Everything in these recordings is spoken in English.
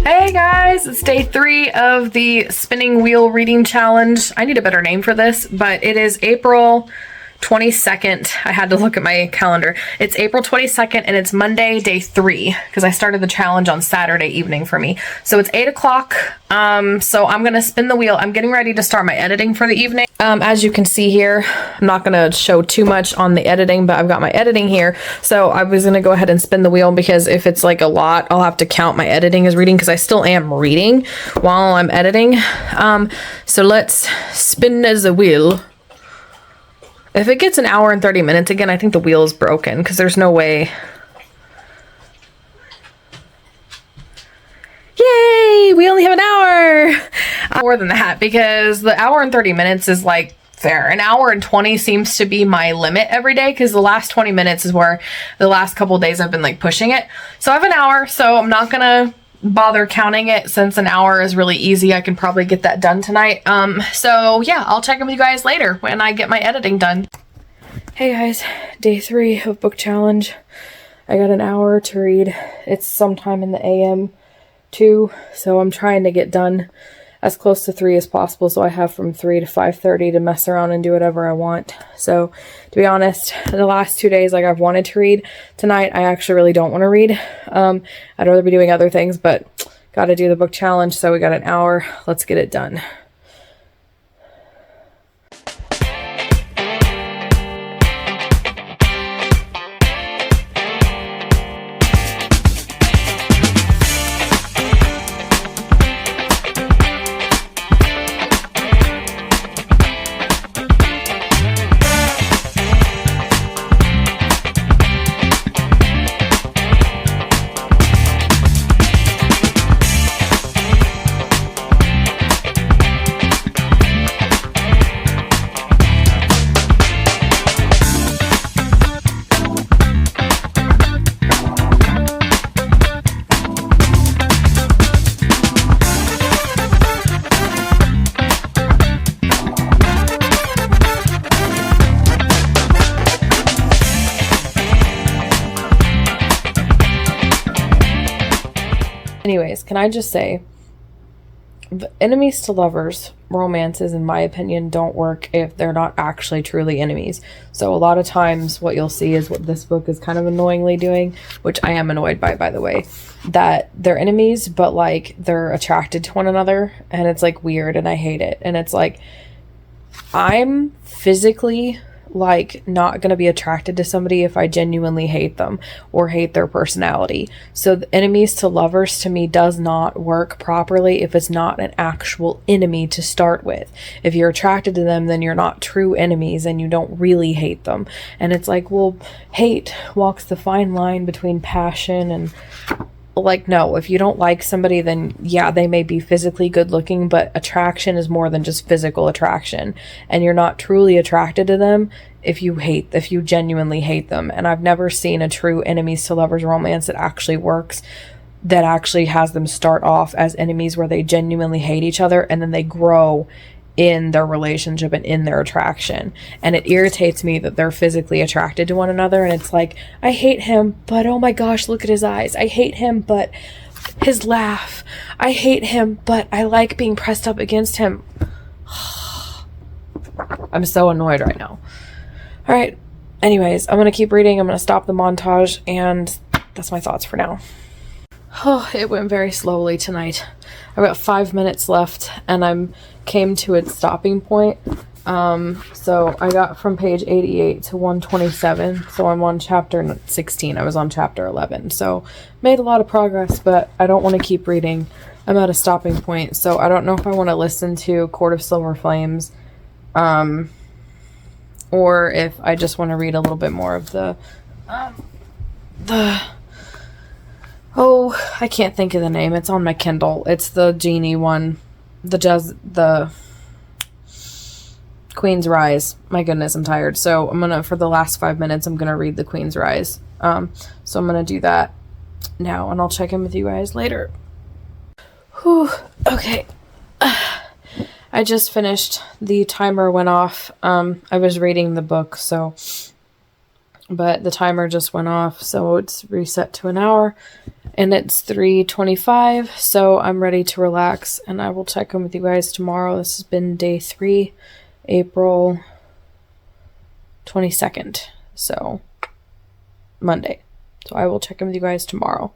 Hey guys, it's day 3 of the spinning wheel reading challenge. I need a better name for this, but it is April 22nd. I had to look at my calendar. It's April 22nd and it's Monday, day 3, because I started the challenge on Saturday evening for me. So it's 8 o'clock. So I'm going to spin the wheel. I'm getting ready to start my editing for the evening. As you can see here, I'm not going to show too much on the editing, but I've got my editing here. So I was going to go ahead and spin the wheel because if it's like a lot, I'll have to count my editing as reading because I still am reading while I'm editing. So let's spin the wheel. If it gets an hour and 30 minutes again, I think the wheel is broken because there's no way. Yay! We only have an hour! More than that because the hour and 30 minutes is like fair. An hour and 20 seems to be my limit every day because the last 20 minutes is where the last couple days I've been like pushing it. So I have an hour, so I'm not gonna bother counting it since an hour is really easy. I can probably get that done tonight. So yeah, I'll check in with you guys later when I get my editing done. Hey guys, day 3 of book challenge. I got an hour to read. It's sometime in the AM too, so I'm trying to get done as close to 3 as possible so I have from 3 to 5:30 to mess around and do whatever I want. So to be honest, the last 2 days, like, I've wanted to read. Tonight I actually really don't want to read. I'd rather be doing other things, but got to do the book challenge, so we got an hour. Let's get it done. Anyways, can I just say, the enemies to lovers romances, in my opinion, don't work if they're not actually truly enemies. So a lot of times what you'll see is what this book is kind of annoyingly doing, which I am annoyed by the way, that they're enemies, but like they're attracted to one another, and it's like weird, and I hate it. And it's like, I'm physically like not going to be attracted to somebody if I genuinely hate them or hate their personality. So the enemies to lovers to me does not work properly if it's not an actual enemy to start with. If you're attracted to them, then you're not true enemies and you don't really hate them. And it's like, well, hate walks the fine line between passion and, like, no, if you don't like somebody, then yeah, they may be physically good looking, but attraction is more than just physical attraction, and you're not truly attracted to them if you genuinely hate them. And I've never seen a true enemies to lovers romance that actually works, that actually has them start off as enemies where they genuinely hate each other and then they grow in their relationship and in their attraction. And it irritates me that they're physically attracted to one another, and it's like, I hate him, but oh my gosh, look at his eyes. I hate him, but his laugh. I hate him, but I like being pressed up against him. I'm so annoyed right now. All right, anyways, I'm gonna keep reading. I'm gonna stop the montage, and that's my thoughts for now. Oh, it went very slowly tonight. I've got 5 minutes left, and I came to its stopping point. So I got from page 88 to 127. So I'm on chapter 16. I was on chapter 11. So made a lot of progress, but I don't want to keep reading. I'm at a stopping point. So I don't know if I want to listen to Court of Silver Flames, or if I just want to read a little bit more of oh, I can't think of the name. It's on my Kindle. It's the genie one. The Queen's Rise. My goodness, I'm tired. So I'm gonna, for the last 5 minutes, I'm gonna read the Queen's Rise. So I'm gonna do that now, and I'll check in with you guys later. Whew. Okay. I just finished. The timer went off. I was reading the book, so but the timer just went off, so it's reset to an hour, and it's 3:25, so I'm ready to relax, and I will check in with you guys tomorrow. This has been day 3, April 22nd, so Monday. So I will check in with you guys tomorrow.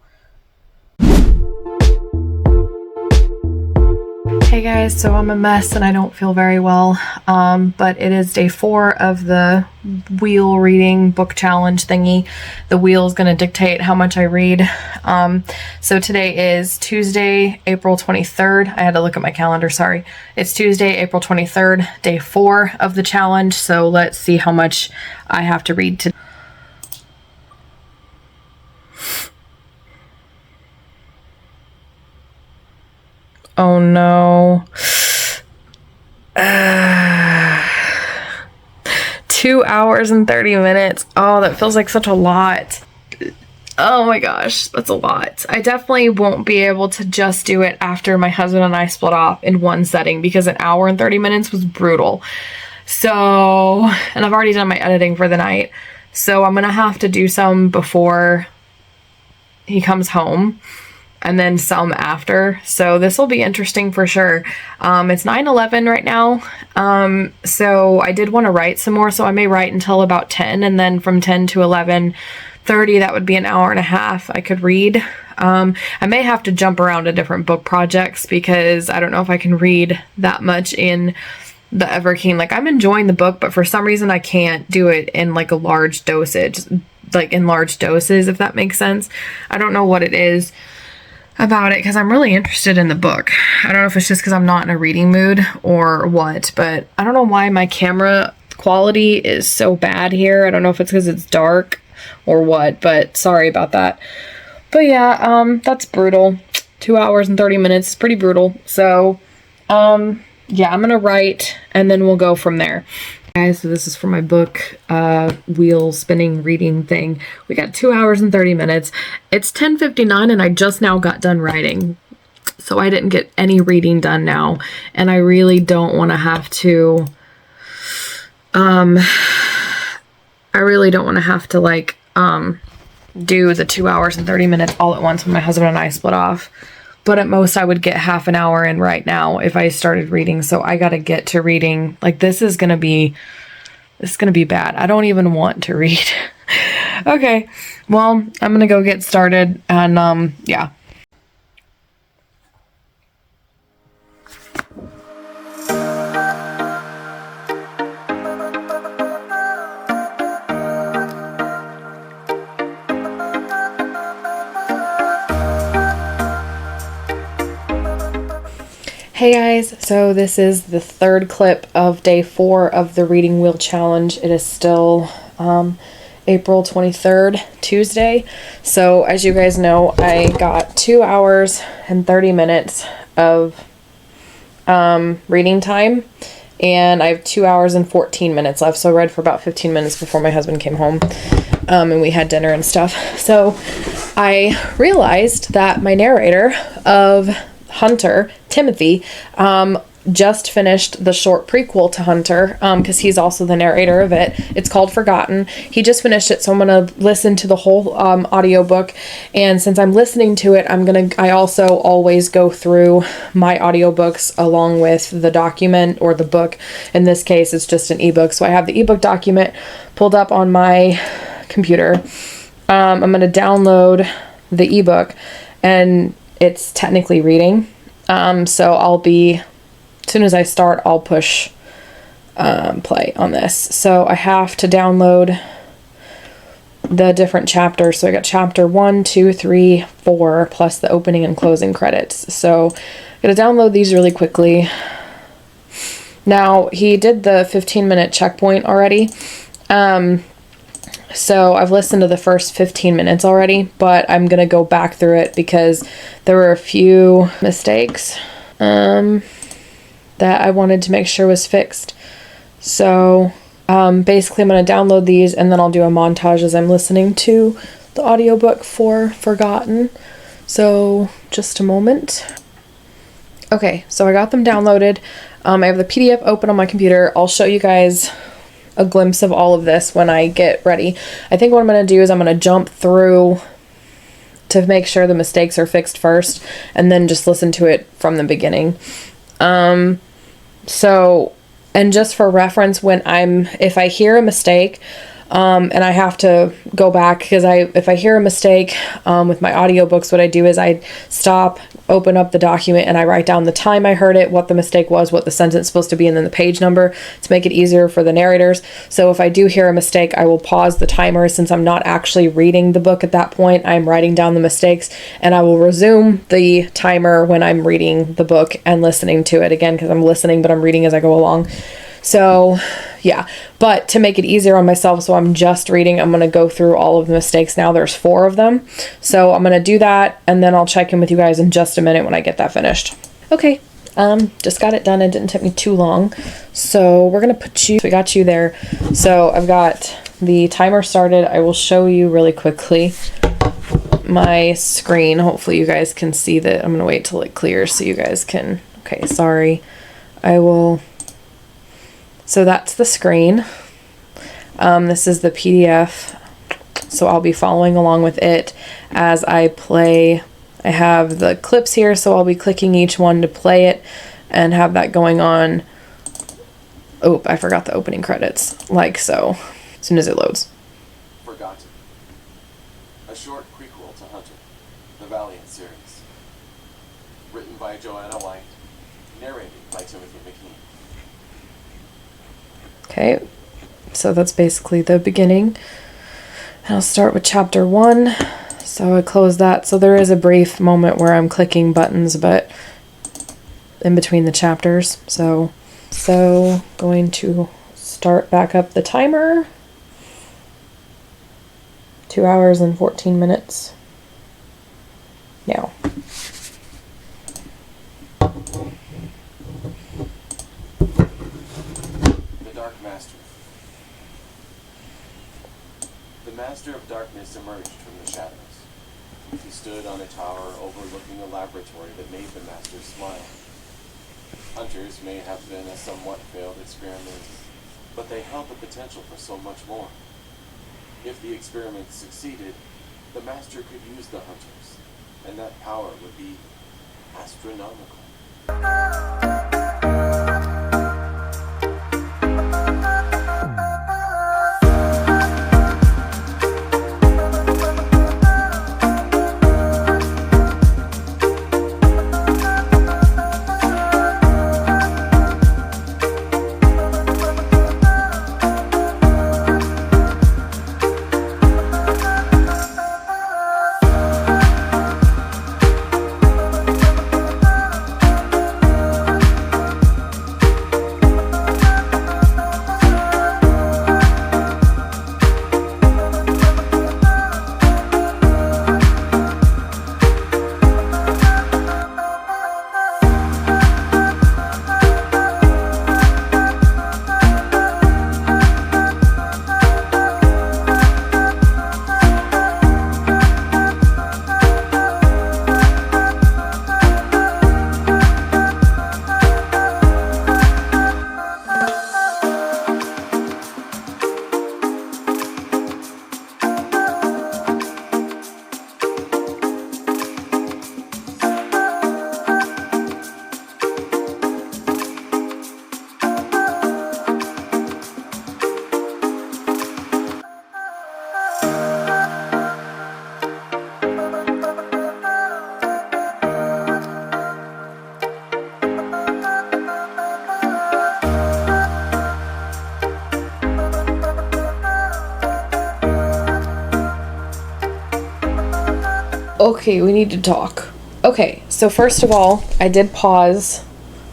Hey guys, so I'm a mess and I don't feel very well, but it is day 4 of the wheel reading book challenge thingy. The wheel is going to dictate how much I read. So today is Tuesday, April 23rd. I had to look at my calendar, sorry. It's Tuesday, April 23rd, day 4 of the challenge. So let's see how much I have to read today. Oh no. 2 hours and 30 minutes. Oh, that feels like such a lot. Oh my gosh, that's a lot. I definitely won't be able to just do it after my husband and I split off in one setting, because an hour and 30 minutes was brutal. So, and I've already done my editing for the night. So I'm gonna have to do some before he comes home, and then some after. So this will be interesting for sure. It's 9:11 right now. So I did want to write some more, so I may write until about 10, and then from 10 to 11:30, that would be an hour and a half I could read. I may have to jump around to different book projects, because I don't know if I can read that much in the Everkeen. Like, I'm enjoying the book, but for some reason I can't do it in like a large dosage, like in large doses, if that makes sense. I don't know what it is about it, because I'm really interested in the book. I don't know if it's just because I'm not in a reading mood or what, but I don't know why my camera quality is so bad here. I don't know if it's because it's dark or what, but sorry about that. But yeah, that's brutal. 2 hours and 30 minutes is pretty brutal. So yeah, I'm gonna write and then we'll go from there. Guys, so this is for my book wheel spinning reading thing. We got 2 hours and 30 minutes. It's 10:59 and I just now got done writing, so I didn't get any reading done now, and I really don't want to have to like do the 2 hours and 30 minutes all at once when my husband and I split off. But at most I would get half an hour in right now if I started reading. So I got to get to reading. Like, this is going to be bad. I don't even want to read. Okay. Well, I'm going to go get started, and yeah. Hey guys, so this is the third clip of day 4 of the reading wheel challenge. It is still April 23rd, Tuesday. So as you guys know, I got 2 hours and 30 minutes of reading time, and I have 2 hours and 14 minutes left. So I read for about 15 minutes before my husband came home, and we had dinner and stuff. So I realized that my narrator of Hunter, Timothy, just finished the short prequel to Hunter, because he's also the narrator of it. It's called Forgotten. He just finished it, so I'm gonna listen to the whole audiobook. And since I'm listening to it, I also always go through my audiobooks along with the document or the book. In this case, it's just an ebook, so I have the ebook document pulled up on my computer. I'm gonna download the ebook, and it's technically reading. So as soon as I start, I'll push play on this. So I have to download the different chapters. So I got chapter 1, 2, 3, 4, plus the opening and closing credits. So I'm going to download these really quickly. Now, he did the 15-minute checkpoint already. So I've listened to the first 15 minutes already, but I'm going to go back through it because there were a few mistakes that I wanted to make sure was fixed. So basically I'm going to download these, and then I'll do a montage as I'm listening to the audiobook for Forgotten. So just a moment. Okay, so I got them downloaded. I have the PDF open on my computer. I'll show you guys a glimpse of all of this when I get ready. I think what I'm going to do is I'm going to jump through to make sure the mistakes are fixed first, and then just listen to it from the beginning. So, and just for reference, if I hear a mistake, and I have to go back, because if I hear a mistake with my audiobooks, what I do is I stop, open up the document, and I write down the time I heard it, what the mistake was, what the sentence is supposed to be, and then the page number to make it easier for the narrators. So if I do hear a mistake, I will pause the timer. Since I'm not actually reading the book at that point, I'm writing down the mistakes, and I will resume the timer when I'm reading the book and listening to it again, because I'm listening, but I'm reading as I go along. So yeah, but to make it easier on myself, so I'm just reading, I'm going to go through all of the mistakes now. There's 4 of them. So I'm going to do that, and then I'll check in with you guys in just a minute when I get that finished. Okay, just got it done. It didn't take me too long. So we're going to we got you there. So I've got the timer started. I will show you really quickly my screen. Hopefully you guys can see that. I'm going to wait till it clears so you guys can, okay, sorry. So that's the screen. This is the PDF. So I'll be following along with it as I play. I have the clips here, so I'll be clicking each one to play it and have that going on. Oh, I forgot the opening credits, like so, as soon as it loads. Forgotten. A short prequel to Hunter, the Valiant series. Written by Joanna White, narrated by Timothy McKean. Okay, so that's basically the beginning. And I'll start with chapter 1. So I close that. So there is a brief moment where I'm clicking buttons, but in between the chapters. So going to start back up the timer. 2 hours and 14 minutes. Now. The Master of Darkness emerged from the shadows. He stood on a tower overlooking a laboratory that made the Master smile. Hunters may have been a somewhat failed experiment, but they held the potential for so much more. If the experiment succeeded, the Master could use the Hunters, and that power would be astronomical. Okay, we need to talk. Okay, so first of all, I did pause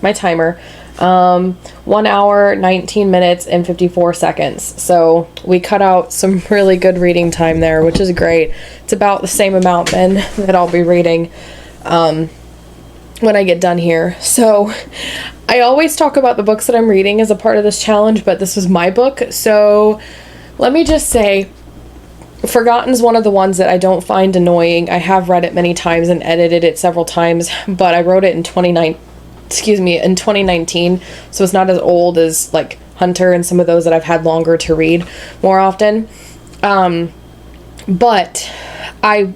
my timer. 1 hour, 19 minutes, and 54 seconds. So we cut out some really good reading time there, which is great. It's about the same amount then that I'll be reading when I get done here. So I always talk about the books that I'm reading as a part of this challenge, but this was my book. So let me just say, Forgotten's one of the ones that I don't find annoying. I have read it many times and edited it several times, but I wrote it in 2019, so it's not as old as like Hunter and some of those that I've had longer to read more often. But I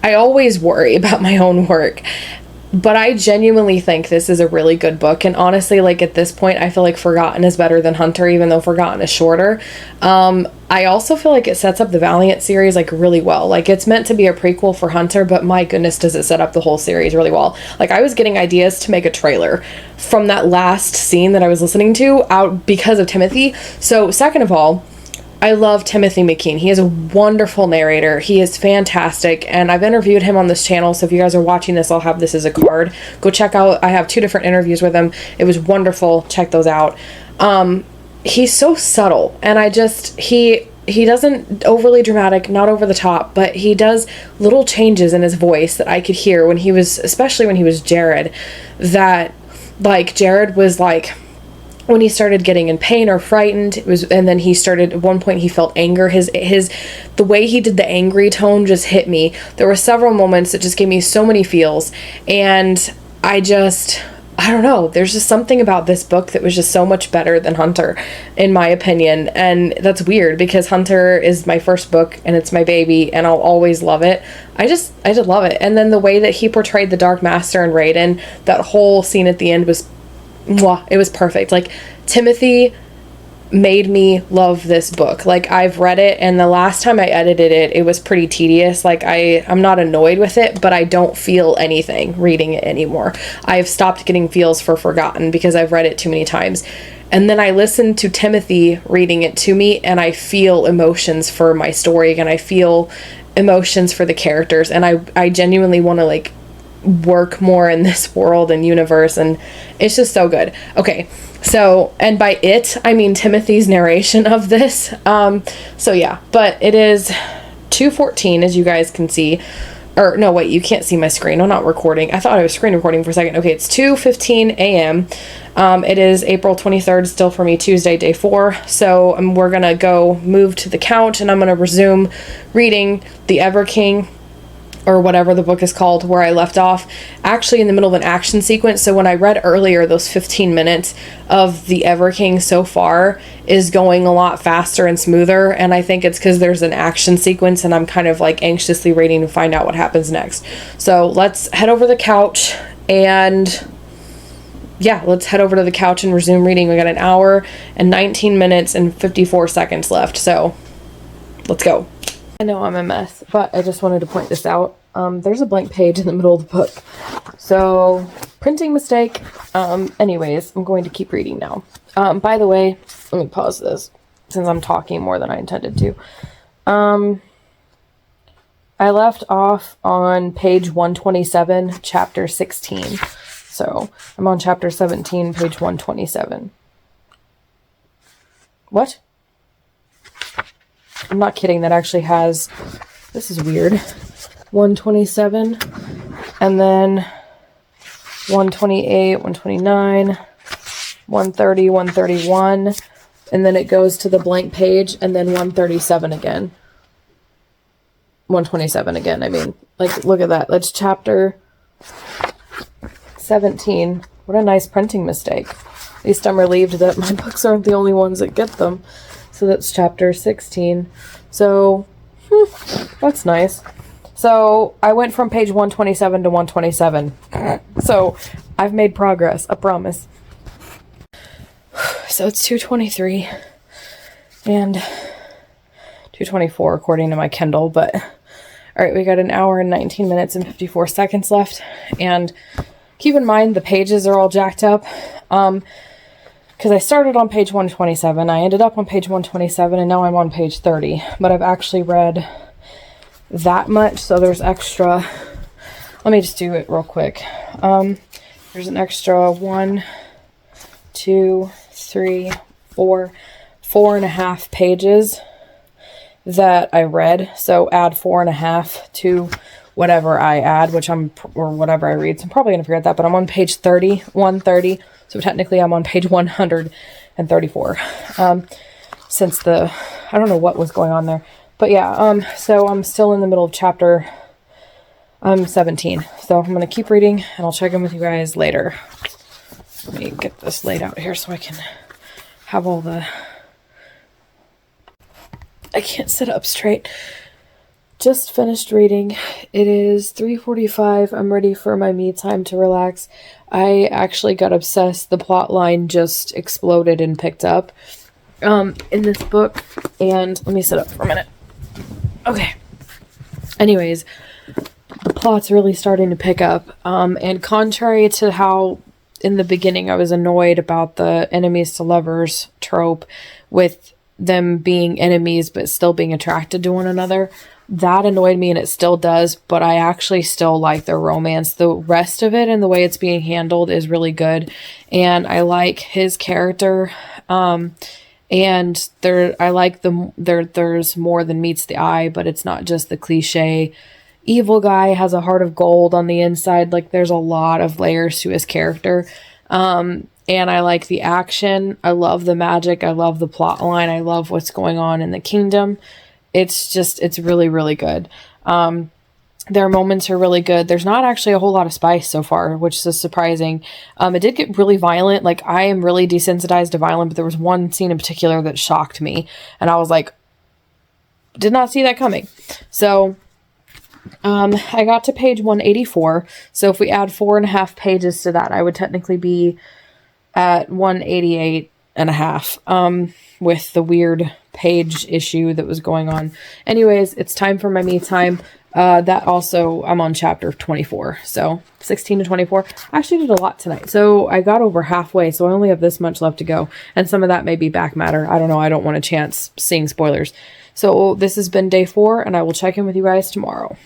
always worry about my own work. But I genuinely think this is a really good book. And honestly, like at this point, I feel like Forgotten is better than Hunter, even though Forgotten is shorter. I also feel like it sets up the Valiant series like really well. Like it's meant to be a prequel for Hunter, but my goodness, does it set up the whole series really well. Like I was getting ideas to make a trailer from that last scene that I was listening to out because of Timothy. So second of all, I love Timothy McKean. He is a wonderful narrator. He is fantastic, and I've interviewed him on this channel, so if you guys are watching this, I'll have this as a card. Go check out, I have 2 different interviews with him. It was wonderful. Check those out. He's so subtle, and he doesn't overly dramatic, not over the top, but he does little changes in his voice that I could hear when he was, especially when he was Jared, that, like, Jared was, like, when he started getting in pain or frightened, and then he started, at one point he felt anger, the way he did the angry tone just hit me. There were several moments that just gave me so many feels, and I don't know, there's just something about this book that was just so much better than Hunter, in my opinion, and that's weird, because Hunter is my first book, and it's my baby, and I'll always love it. I just love it, and then the way that he portrayed the Dark Master and Raiden, that whole scene at the end was it was perfect. Like, Timothy made me love this book. Like, I've read it, and the last time I edited it, it was pretty tedious. Like, I'm not annoyed with it, but I don't feel anything reading it anymore. I've stopped getting feels for Forgotten because I've read it too many times. And then I listen to Timothy reading it to me, and I feel emotions for my story, and I feel emotions for the characters, and I genuinely want to, like, work more in this world and universe, and it's just so good. Okay, so, and by it I mean Timothy's narration of this. So yeah, but it is 2:14, as you guys can see, or no, wait, you can't see my screen. I'm not recording. I thought I was screen recording for a second. Okay, it's 2:15 a.m. It is April 23rd, still for me, Tuesday, day 4. So we're gonna go move to the couch, and I'm gonna resume reading The Ever King, or whatever the book is called, where I left off, actually in the middle of an action sequence. So when I read earlier, those 15 minutes of The Ever King so far is going a lot faster and smoother, and I think it's because there's an action sequence, and I'm kind of like anxiously waiting to find out what happens next. So let's head over to the couch, and yeah, let's head over to the couch and resume reading. We got an hour and 19 minutes and 54 seconds left, so let's go. I know I'm a mess, but I just wanted to point this out. There's a blank page in the middle of the book. So, printing mistake. Anyways, I'm going to keep reading now. By the way, let me pause this, since I'm talking more than I intended to. I left off on page 127, chapter 16. So, I'm on chapter 17, page 127. What? I'm not kidding, that actually has, this is weird, 127, and then 128, 129, 130, 131, and then it goes to the blank page, and then 137 again. 127 again, I mean. Like, look at that. That's chapter 17. What a nice printing mistake. At least I'm relieved that my books aren't the only ones that get them. So that's chapter 16. So, that's nice. So, I went from page 127 to 127. So, I've made progress, I promise. So, it's 2:23. And 2:24 according to my Kindle, but alright, we got an hour and 19 minutes and 54 seconds left. And keep in mind, the pages are all jacked up. Because I started on page 127, I ended up on page 127, and now I'm on page 30. But I've actually read that much, so there's extra. Let me just do it real quick. There's an extra 1, 2, 3, 4, 4.5 pages that I read. So add 4.5 to whatever I add, or whatever I read. So I'm probably going to forget that, but I'm on page 30, 130. So technically I'm on page 134, since I don't know what was going on there, but yeah, so I'm still in the middle of chapter 17, so I'm going to keep reading, and I'll check in with you guys later. Let me get this laid out here so I can have all the... I can't sit up straight. Just finished reading. It is 3:45. I'm ready for my me time to relax. I actually got obsessed. The plot line just exploded and picked up in this book. And let me sit up for a minute. Okay. Anyways, the plot's really starting to pick up. And contrary to how in the beginning I was annoyed about the enemies to lovers trope with them being enemies but still being attracted to one another, that annoyed me and it still does, but I actually still like their romance. The rest of it and the way it's being handled is really good, and I like his character, and I like there's more than meets the eye, but it's not just the cliche evil guy has a heart of gold on the inside. Like, there's a lot of layers to his character, and I like the action. I love the magic. I love the plot line. I love what's going on in the kingdom. It's really, really good. Their moments are really good. There's not actually a whole lot of spice so far, which is surprising. It did get really violent. Like, I am really desensitized to violence, but there was one scene in particular that shocked me. And I was like, did not see that coming. So, I got to page 184. So if we add 4.5 pages to that, I would technically be at 188 and a half, with the weird page issue that was going on. Anyways, it's time for my me time. That also, I'm on chapter 24, so 16 to 24. I actually did a lot tonight, so I got over halfway, so I only have this much left to go, and some of that may be back matter. I don't know. I don't want a chance seeing spoilers. So this has been day 4, and I will check in with you guys tomorrow.